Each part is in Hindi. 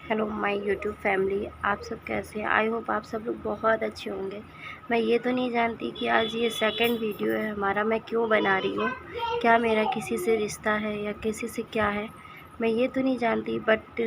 हेलो माय यूट्यूब फैमिली, आप सब कैसे हैं? आई होप आप सब लोग बहुत अच्छे होंगे। मैं ये तो नहीं जानती कि आज ये सेकंड वीडियो है हमारा, मैं क्यों बना रही हूँ, क्या मेरा किसी से रिश्ता है या किसी से क्या है, मैं ये तो नहीं जानती। बट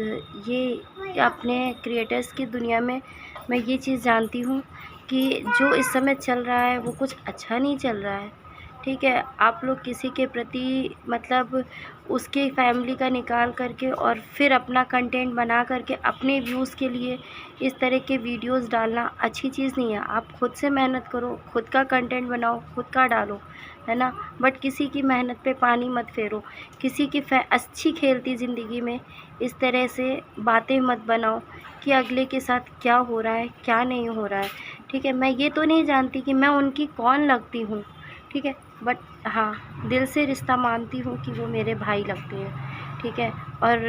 ये अपने क्रिएटर्स की दुनिया में मैं ये चीज़ जानती हूँ कि जो इस समय चल रहा है वो कुछ अच्छा नहीं चल रहा है। ठीक है, आप लोग किसी के प्रति मतलब उसके फैमिली का निकाल करके और फिर अपना कंटेंट बना करके अपने व्यूज़ के लिए इस तरह के वीडियोस डालना अच्छी चीज़ नहीं है। आप खुद से मेहनत करो, खुद का कंटेंट बनाओ, खुद का डालो, है ना। बट किसी की मेहनत पे पानी मत फेरो, किसी की अच्छी खेलती ज़िंदगी में इस तरह से बातें मत बनाओ कि अगले के साथ क्या हो रहा है क्या नहीं हो रहा है। ठीक है, मैं ये तो नहीं जानती कि मैं उनकी कौन लगती हूँ, ठीक है, बट हाँ, दिल से रिश्ता मानती हूँ कि वो मेरे भाई लगते हैं। ठीक है, और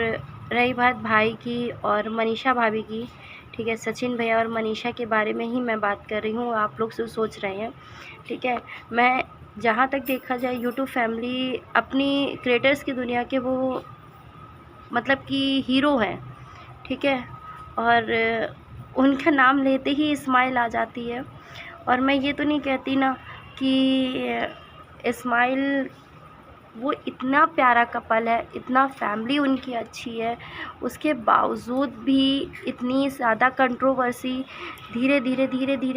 रही बात भाई की और मनीषा भाभी की, ठीक है, सचिन भैया और मनीषा के बारे में ही मैं बात कर रही हूँ, आप लोग सोच रहे हैं। ठीक है, मैं जहाँ तक देखा जाए यूट्यूब फैमिली अपनी क्रिएटर्स की दुनिया के वो मतलब कि हीरो हैं। ठीक है, और उनका नाम लेते ही स्माइल आ जाती है। और मैं ये तो नहीं कहती ना कि स्माइल वो इतना प्यारा कपल है, इतना फैमिली उनकी अच्छी है, उसके बावजूद भी इतनी ज़्यादा कंट्रोवर्सी धीरे धीरे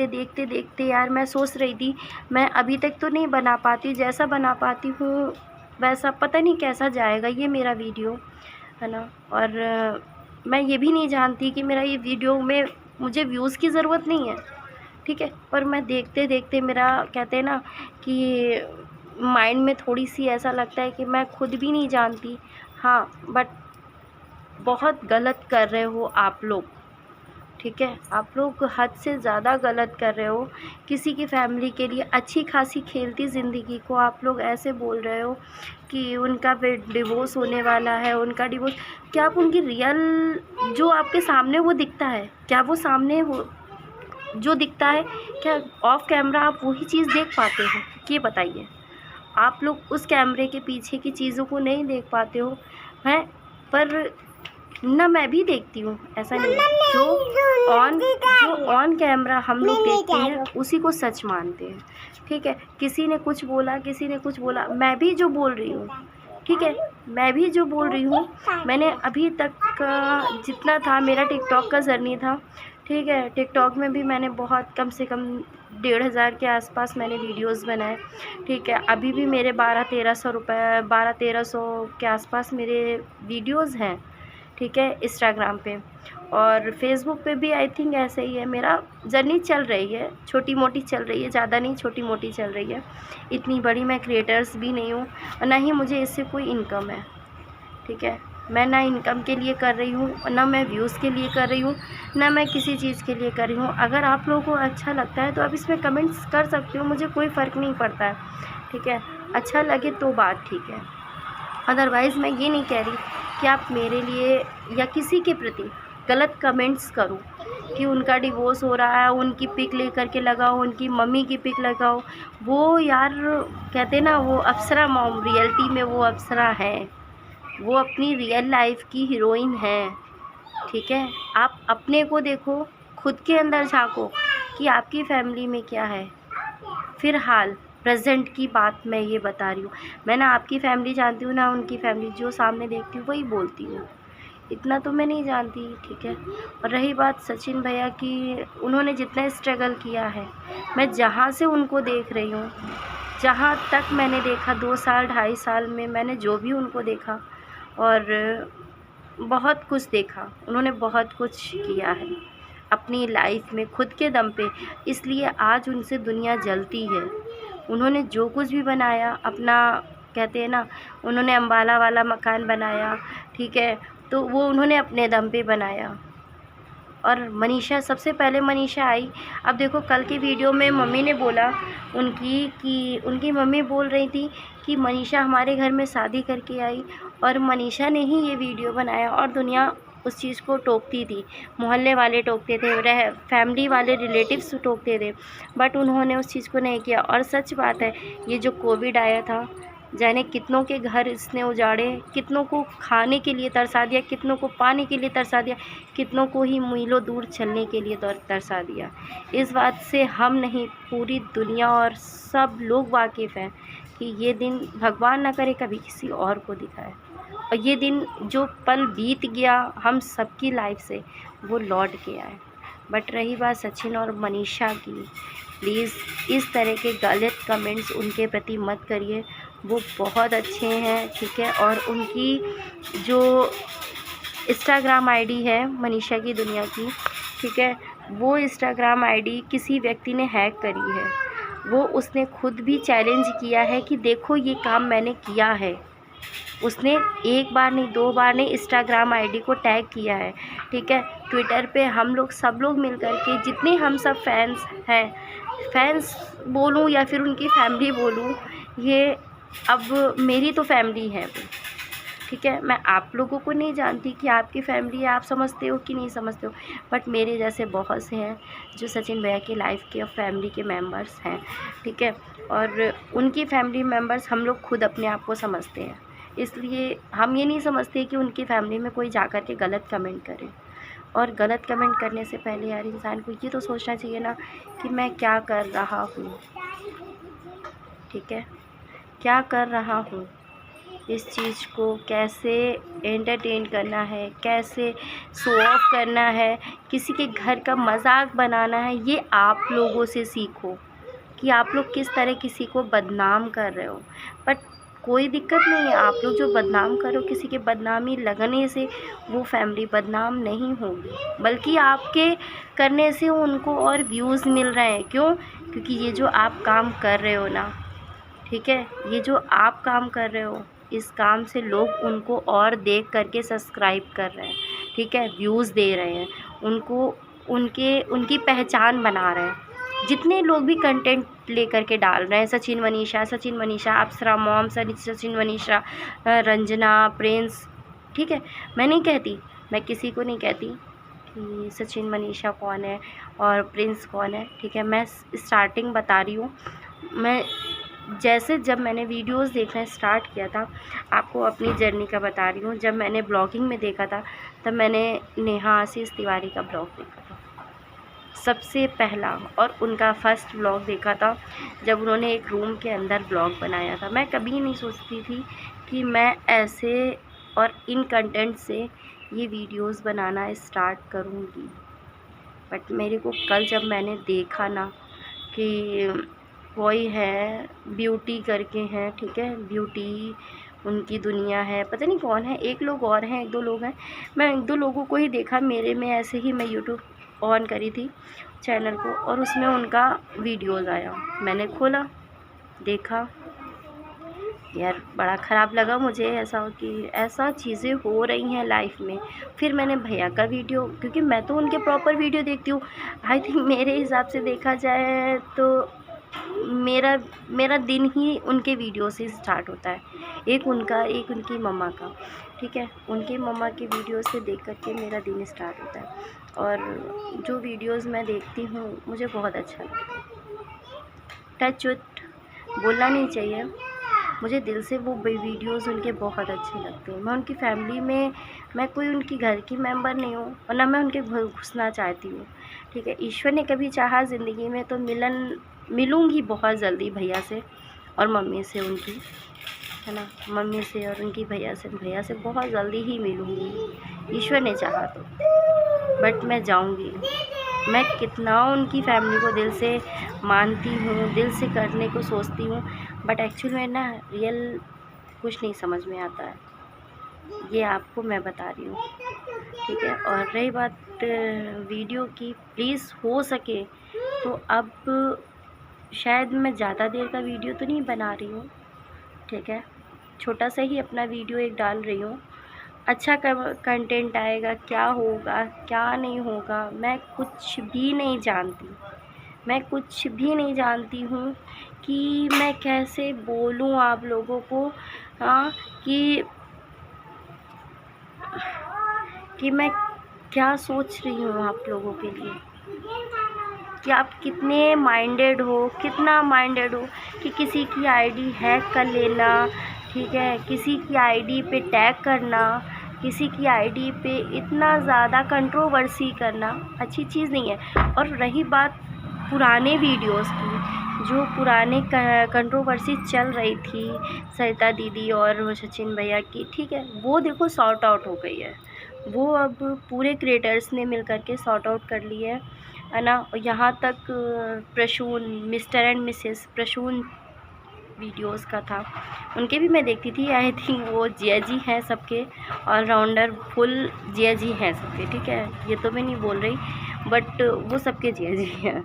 देखते देखते यार मैं सोच रही थी मैं अभी तक तो नहीं बना पाती, जैसा बना पाती हूँ वैसा पता नहीं कैसा जाएगा ये मेरा वीडियो, है ना। और मैं ये भी नहीं जानती कि मेरा ये वीडियो में मुझे व्यूज़ की ज़रूरत नहीं है। ठीक है, पर मैं देखते देखते मेरा कहते हैं ना कि माइंड में थोड़ी सी ऐसा लगता है कि मैं खुद भी नहीं जानती। हाँ, बट बहुत गलत कर रहे हो आप लोग। ठीक है, आप लोग हद से ज़्यादा गलत कर रहे हो। किसी की फैमिली के लिए अच्छी खासी खेलती ज़िंदगी को आप लोग ऐसे बोल रहे हो कि उनका फिर डिवोर्स होने वाला है, उनका डिवोर्स। क्या आप उनकी रियल जो आपके सामने वो दिखता है, क्या वो सामने हो जो दिखता है, क्या ऑफ कैमरा आप वही चीज़ देख पाते हो? ये बताइए। आप लोग उस कैमरे के पीछे की चीज़ों को नहीं देख पाते हो, हैं? पर ना मैं भी देखती हूँ, ऐसा नहीं है। जो ऑन कैमरा हम लोग देखते हैं उसी को सच मानते हैं। ठीक है, किसी ने कुछ बोला, किसी ने कुछ बोला, मैं भी जो बोल रही हूँ, ठीक है, मैं भी जो बोल रही हूँ, मैंने अभी तक का जितना था मेरा टिकटॉक का जर्नी था। ठीक है, टिकटॉक में भी मैंने बहुत कम से कम 1,500 के आसपास मैंने वीडियोस बनाए। ठीक है, अभी भी मेरे 12-1300 के आसपास मेरे वीडियोस हैं। ठीक है, इंस्टाग्राम पे और फेसबुक पे भी आई थिंक ऐसे ही है। मेरा जर्नी चल रही है, छोटी मोटी चल रही है, ज़्यादा नहीं, छोटी मोटी चल रही है। इतनी बड़ी मैं क्रिएटर्स भी नहीं हूँ और ना ही मुझे इससे कोई इनकम है। ठीक है, मैं ना इनकम के लिए कर रही हूँ और ना मैं व्यूज़ के लिए कर रही हूँ, ना मैं किसी चीज़ के लिए कर रही हूँ। अगर आप लोगों को अच्छा लगता है तो आप इसमें कमेंट्स कर सकते हो, मुझे कोई फ़र्क नहीं पड़ता है। ठीक है, अच्छा लगे तो बात ठीक है, अदरवाइज़ मैं ये नहीं कह रही कि आप मेरे लिए या किसी के प्रति गलत कमेंट्स करो कि उनका डिवोर्स हो रहा है, उनकी पिक लेकर के लगाओ, उनकी मम्मी की पिक लगाओ। वो यार कहते ना वो अप्सरा मॉम, रियलिटी में वो अप्सरा है, वो अपनी रियल लाइफ की हीरोइन है। ठीक है, आप अपने को देखो, खुद के अंदर झांको कि आपकी फैमिली में क्या है। फ़िलहाल प्रेजेंट की बात मैं ये बता रही हूँ, मैं ना आपकी फैमिली जानती हूँ ना उनकी फैमिली, जो सामने देखती हूँ वही बोलती हूँ, इतना तो मैं नहीं जानती। ठीक है, और रही बात सचिन भैया की, उन्होंने जितना स्ट्रगल किया है, मैं जहाँ से उनको देख रही हूँ, जहाँ तक मैंने देखा 2 साल 2.5 साल में मैंने जो भी उनको देखा और बहुत कुछ देखा, उन्होंने बहुत कुछ किया है अपनी लाइफ में खुद के दम पे, इसलिए आज उनसे दुनिया जलती है। उन्होंने जो कुछ भी बनाया अपना, कहते हैं ना, उन्होंने अम्बाला वाला मकान बनाया। ठीक है, तो वो उन्होंने अपने दम पे बनाया। और मनीषा, सबसे पहले मनीषा आई। अब देखो कल की वीडियो में मम्मी ने बोला उनकी कि उनकी मम्मी बोल रही थी कि मनीषा हमारे घर में शादी करके आई और मनीषा ने ही ये वीडियो बनाया, और दुनिया उस चीज़ को टोकती थी, मोहल्ले वाले टोकते थे, फैमिली वाले रिलेटिव्स टोकते थे, बट उन्होंने उस चीज़ को नहीं किया। और सच बात है, ये जो कोविड आया था, जाने कितनों के घर इसने उजाड़े, कितनों को खाने के लिए तरसा दिया, कितनों को पाने के लिए तरसा दिया, कितनों को ही मीलों दूर चलने के लिए तरसा दिया। इस बात से हम नहीं, पूरी दुनिया और सब लोग वाकिफ़ हैं कि ये दिन भगवान ना करे कभी किसी और को दिखाए। और ये दिन जो पल बीत गया हम सबकी लाइफ से, वो लौट के आए। बट रही बात सचिन और मनीषा की, प्लीज़ इस तरह के गलत कमेंट्स उनके प्रति मत करिए। वो बहुत अच्छे हैं, ठीक है। और उनकी जो इंस्टाग्राम आईडी है मनीषा की दुनिया की, ठीक है, वो इंस्टाग्राम आईडी किसी व्यक्ति ने हैक करी है। वो उसने खुद भी चैलेंज किया है कि देखो ये काम मैंने किया है। उसने एक बार नहीं, 2 बार नहीं, इंस्टाग्राम आईडी को टैग किया है, ठीक है। ट्विटर पे हम लोग सब लोग मिल कर के, जितने हम सब फैंस हैं, फैंस बोलूँ या फिर उनकी फैमिली बोलूँ, ये अब मेरी तो फैमिली है वो, ठीक है। मैं आप लोगों को नहीं जानती कि आपकी फैमिली है, आप समझते हो कि नहीं समझते हो, बट मेरे जैसे बहुत से हैं जो सचिन भैया की लाइफ के और फैमिली के मेंबर्स हैं, ठीक है। और उनकी फैमिली मेंबर्स हम लोग खुद अपने आप को समझते हैं, इसलिए हम ये नहीं समझते कि उनकी फैमिली में कोई जा कर के गलत कमेंट करे। और गलत कमेंट करने से पहले यार इंसान को ये तो सोचना चाहिए ना कि मैं क्या कर रहा हूँ, ठीक है, क्या कर रहा हूँ, इस चीज़ को कैसे एंटरटेन करना है, कैसे शो ऑफ करना है, किसी के घर का मजाक बनाना है। ये आप लोगों से सीखो कि आप लोग किस तरह किसी को बदनाम कर रहे हो। बट कोई दिक्कत नहीं है, आप लोग जो बदनाम करो, किसी के बदनामी लगने से वो फैमिली बदनाम नहीं होगी, बल्कि आपके करने से उनको और व्यूज़ मिल रहे हैं। क्यों? क्योंकि ये जो आप काम कर रहे हो ना, ठीक है, ये जो आप काम कर रहे हो, इस काम से लोग उनको और देख करके सब्सक्राइब कर रहे हैं, ठीक है, व्यूज़ दे रहे हैं, उनको उनकी पहचान बना रहे हैं। जितने लोग भी कंटेंट लेकर के डाल रहे हैं, सचिन मनीषा, अप्सरा मॉम, सचिन मनीषा, रंजना, प्रिंस, ठीक है। मैं नहीं कहती, मैं किसी को नहीं कहती कि सचिन मनीषा कौन है और प्रिंस कौन है, ठीक है। मैं स्टार्टिंग बता रही हूँ। मैं जैसे जब मैंने वीडियोस देखना स्टार्ट किया था, आपको अपनी जर्नी का बता रही हूँ। जब मैंने ब्लॉगिंग में देखा था, तब मैंने नेहा आशीष तिवारी का ब्लॉग देखा था सबसे पहला, और उनका फर्स्ट ब्लॉग देखा था जब उन्होंने एक रूम के अंदर ब्लॉग बनाया था। मैं कभी नहीं सोचती थी कि मैं ऐसे और इन कंटेंट से ये वीडियोस बनाना स्टार्ट करूँगी। बट मेरे को कल जब मैंने देखा ना कि कोई है ब्यूटी करके हैं, ठीक है, ब्यूटी उनकी दुनिया है, पता नहीं कौन है, एक लोग और हैं, 1-2 लोग हैं। मैं 1-2 लोगों को ही देखा मेरे में, ऐसे ही मैं यूट्यूब ऑन करी थी चैनल को और उसमें उनका वीडियोज़ आया। मैंने खोला, देखा, यार बड़ा ख़राब लगा मुझे ऐसा कि ऐसा चीज़ें हो रही हैं लाइफ में। फिर मैंने भैया का वीडियो, क्योंकि मैं तो उनके प्रॉपर वीडियो देखती हूँ, आई थिंक मेरे हिसाब से देखा जाए तो मेरा दिन ही उनके वीडियो से स्टार्ट होता है। एक उनका, एक उनकी मम्मा का, ठीक है। उनके मम्मा की वीडियो से देख कर के मेरा दिन स्टार्ट होता है। और जो वीडियोज़ मैं देखती हूँ मुझे बहुत अच्छा लगता है। टच वुड बोलना नहीं चाहिए, मुझे दिल से वो वीडियोज़ उनके बहुत अच्छे लगते हैं। मैं उनकी फैमिली में, मैं कोई उनकी घर की मेंबर नहीं हूँ और ना मैं उनके घर घुसना चाहती हूँ, ठीक है। ईश्वर ने कभी चाहा ज़िंदगी में तो मिलूँगी बहुत जल्दी भैया से और मम्मी से उनकी, है ना, मम्मी से और उनकी भैया से बहुत जल्दी ही मिलूँगी, ईश्वर ने चाहा तो। बट मैं जाऊँगी, मैं कितना उनकी फैमिली को दिल से मानती हूँ, दिल से करने को सोचती हूँ, बट एक्चुअल में ना रियल कुछ नहीं समझ में आता है, ये आपको मैं बता रही हूँ, ठीक है। और रही बात वीडियो की, प्लीज़ हो सके तो अब शायद मैं ज़्यादा देर का वीडियो तो नहीं बना रही हूँ, ठीक है, छोटा सा ही अपना वीडियो एक डाल रही हूँ। अच्छा कंटेंट आएगा, क्या होगा क्या नहीं होगा मैं कुछ भी नहीं जानती, मैं कुछ भी नहीं जानती हूँ कि मैं कैसे बोलूँ आप लोगों को, हाँ, कि मैं क्या सोच रही हूँ आप लोगों के लिए। कि आप कितने माइंडेड हो, कितना माइंडेड हो कि किसी की आईडी हैक कर लेना, ठीक है, किसी की आईडी पे टैग करना, किसी की आईडी पे इतना ज़्यादा कंट्रोवर्सी करना अच्छी चीज़ नहीं है। और रही बात पुराने वीडियोस की, जो पुराने कंट्रोवर्सी चल रही थी सरिता दीदी और वो सचिन भैया की, ठीक है, वो देखो सॉर्ट आउट हो गई है। वो अब पूरे क्रिएटर्स ने मिल कर के सॉर्ट आउट कर ली है ना। यहाँ तक Prasoon, mister and Mrs Prasoon videos का था, उनके भी मैं देखती थी। आई थिंक वो जिया जी हैं सबके, ऑलराउंडर फुल जिया जी हैं सबके, ठीक है, ये तो मैं नहीं बोल रही, बट वो सबके जिया जी हैं,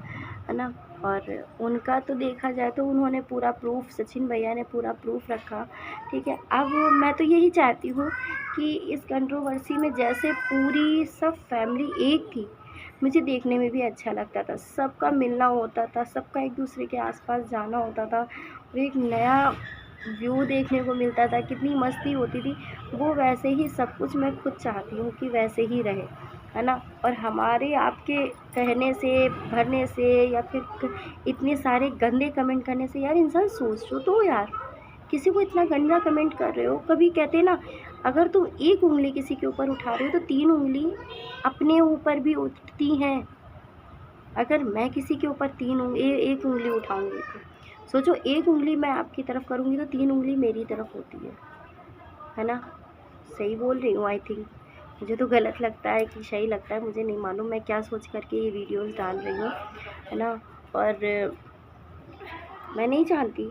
है ना। और उनका तो देखा जाए तो उन्होंने पूरा प्रूफ, सचिन भैया ने पूरा प्रूफ रखा, ठीक है। अब मैं तो यही चाहती हूँ कि इस कंट्रोवर्सी में जैसे पूरी सब फैमिली एक थी, मुझे देखने में भी अच्छा लगता था, सबका मिलना होता था, सबका एक दूसरे के आसपास जाना होता था, और एक नया व्यू देखने को मिलता था, कितनी मस्ती होती थी। वो वैसे ही सब कुछ मैं खुद चाहती हूँ कि वैसे ही रहे, है ना। और हमारे आपके कहने से, भरने से, या फिर इतने सारे गंदे कमेंट करने से, यार इंसान सोच तो यार, किसी को इतना गंदा कमेंट कर रहे हो। कभी कहते ना, अगर तुम एक उंगली किसी के ऊपर उठा रहे हो तो 3 उंगली अपने ऊपर भी उठती हैं। अगर मैं किसी के ऊपर 3 उंगली, एक उंगली उठाऊंगी तो सोचो, एक उंगली मैं आपकी तरफ करूंगी तो 3 उंगली मेरी तरफ होती है ना। सही बोल रही हूँ आई थिंक, मुझे तो गलत लगता है कि सही लगता है, मुझे नहीं मालूम, मैं क्या सोच करके ये वीडियोस डाल रही हूँ, है ना। और मैं नहीं जानती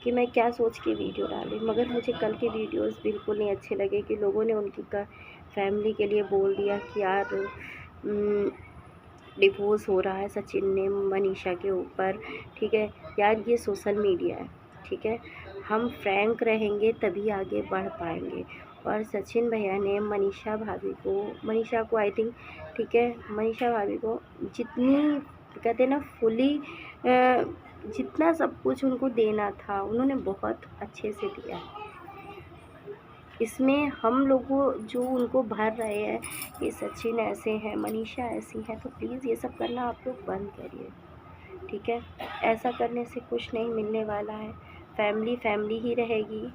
कि मैं क्या सोच के वीडियो डाली, मगर मुझे कल के वीडियोस बिल्कुल नहीं अच्छे लगे कि लोगों ने उनकी फैमिली के लिए बोल दिया कि यार डिवोर्स हो रहा है सचिन ने मनीषा के ऊपर, ठीक है। यार ये सोशल मीडिया है, ठीक है, हम फ्रैंक रहेंगे तभी आगे बढ़ पाएंगे। और सचिन भैया ने मनीषा को आई थिंक, ठीक है, मनीषा भाभी को जितनी कहते हैं ना फुली, जितना सब कुछ उनको देना था उन्होंने बहुत अच्छे से दिया। इसमें हम लोगों जो उनको भर रहे हैं कि सचिन ऐसे हैं, मनीषा ऐसी है, तो प्लीज़ ये सब करना आप लोग बंद करिए, ठीक है। ऐसा करने से कुछ नहीं मिलने वाला है। फैमिली फैमिली ही रहेगी,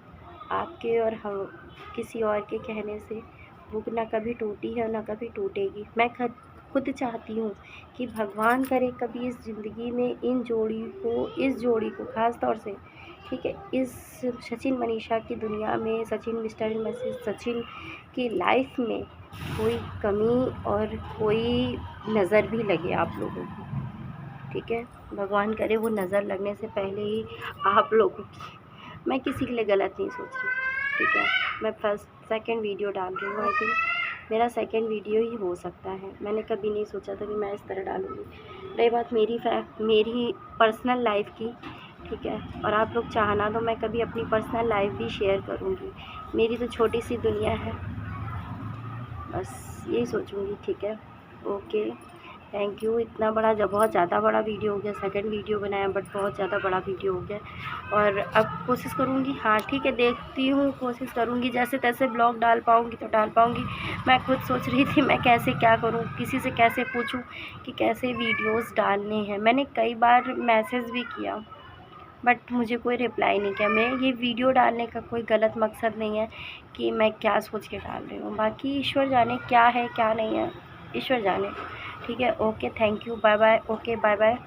आपके और हम किसी और के कहने से वो ना कभी टूटी है ना कभी टूटेगी। मैं खुद चाहती हूँ कि भगवान करे कभी इस ज़िंदगी में इस जोड़ी को ख़ास तौर से, ठीक है, इस सचिन मनीषा की दुनिया में, Sachin mister and Mrs Sachin की लाइफ में कोई कमी और कोई नज़र भी लगे आप लोगों की, ठीक है। भगवान करे वो नज़र लगने से पहले ही आप लोगों की, मैं किसी के लिए गलत नहीं सोच रही, ठीक है। मैं फर्स्ट सेकंड वीडियो डाल रही हूँ, आई थिंक मेरा सेकंड वीडियो ही हो सकता है। मैंने कभी नहीं सोचा था कि मैं इस तरह डालूँगी। रही बात मेरी पर्सनल लाइफ की, ठीक है, और आप लोग चाहना तो मैं कभी अपनी पर्सनल लाइफ भी शेयर करूँगी। मेरी तो छोटी सी दुनिया है, बस यही सोचूँगी, ठीक है। Okay, thank you. इतना बड़ा, जब बहुत ज़्यादा बड़ा वीडियो हो गया, सेकंड वीडियो बनाया बट बहुत ज़्यादा बड़ा वीडियो हो गया। और अब कोशिश करूँगी, हाँ ठीक है, देखती हूँ, कोशिश करूँगी जैसे तैसे ब्लॉग डाल पाऊँगी तो डाल पाऊँगी। मैं खुद सोच रही थी मैं कैसे क्या करूँ, किसी से कैसे पूछूँ कि कैसे वीडियोज़ डालने हैं। मैंने कई बार मैसेज भी किया बट मुझे कोई रिप्लाई नहीं किया। मैं ये वीडियो डालने का कोई गलत मकसद नहीं है कि मैं क्या सोच के डाल रही हूँ, बाकी ईश्वर जाने क्या है क्या नहीं है, ईश्वर जाने, ठीक है। Okay, thank you, bye bye. Okay, bye bye.